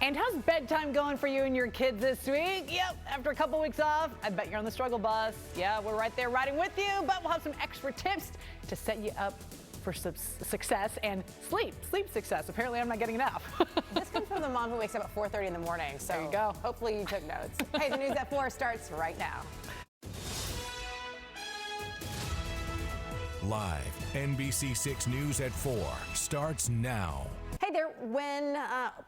And how's bedtime going for you and your kids this week? Yep, after a couple weeks off, I bet you're on the struggle bus. Yeah, we're right there riding with you, but we'll have some extra tips to set you up for success and sleep success. Apparently, I'm not getting enough. This comes from the mom who wakes up at 4:30 in the morning, so there you go. Hopefully you took notes. Hey, the news at 4 starts right now. Live, NBC6 News at 4 starts now. Hey there, when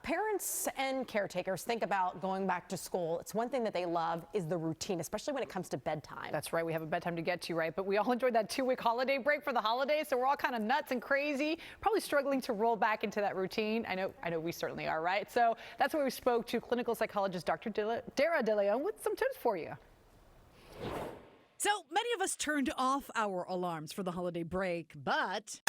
parents and caretakers think about going back to school, it's one thing that they love is the routine, especially when it comes to bedtime. That's right, we have a bedtime to get to, right? But we all enjoyed that 2-week holiday break for the holidays, so we're all kind of nuts and crazy, probably struggling to roll back into that routine. I know we certainly are, right? So that's why we spoke to clinical psychologist Dr. Dara with some tips for you. So many of us turned off our alarms for the holiday break, but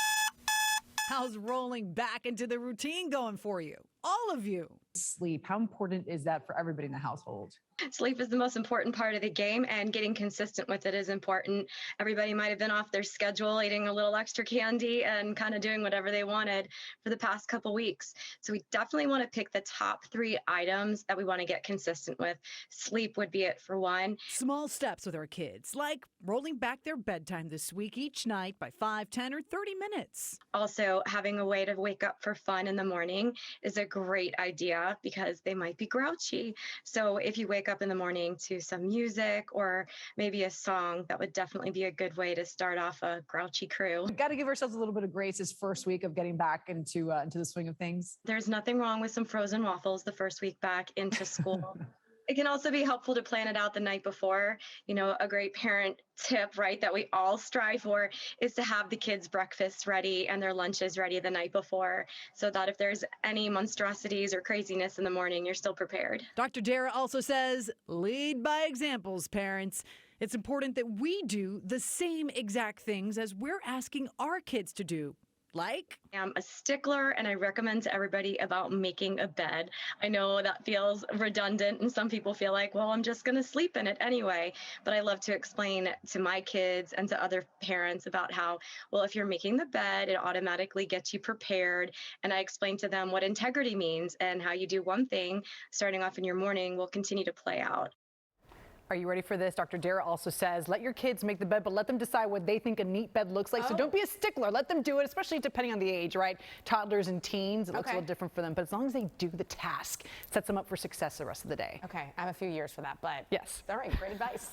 how's rolling back into the routine going for you? All of you. Sleep, how important is that for everybody in the household? Sleep is the most important part of the game, and getting consistent with it is important. Everybody might have been off their schedule, eating a little extra candy and kind of doing whatever they wanted for the past couple weeks. So we definitely want to pick the top 3 items that we want to get consistent with. Sleep would be it for one. Small steps with our kids, like rolling back their bedtime this week each night by 5, 10, or 30 minutes. Also, having a way to wake up for fun in the morning is a great idea because they might be grouchy. So if you wake up in the morning to some music or maybe a song, that would definitely be a good way to start off a grouchy crew. We've got to give ourselves a little bit of grace this first week of getting back into the swing of things. There's nothing wrong with some frozen waffles the first week back into school. It can also be helpful to plan it out the night before. You know, a great parent tip, right, that we all strive for is to have the kids' breakfasts ready and their lunches ready the night before so that if there's any monstrosities or craziness in the morning, you're still prepared. Dr. Dara also says, lead by examples, parents. It's important that we do the same exact things as we're asking our kids to do. Like? I'm a stickler, and I recommend to everybody about making a bed. I know that feels redundant, and some people feel like, well, I'm just going to sleep in it anyway. But I love to explain to my kids and to other parents about how, well, if you're making the bed, it automatically gets you prepared. And I explain to them what integrity means and how you do one thing starting off in your morning will continue to play out. Are you ready for this? Dr. Dara also says, let your kids make the bed, but let them decide what they think a neat bed looks like. So don't be a stickler. Let them do it, especially depending on the age, right? Toddlers and teens, it looks a little different for them. But as long as they do the task, sets them up for success the rest of the day. Okay, I have a few years for that, but yes. All right, great advice.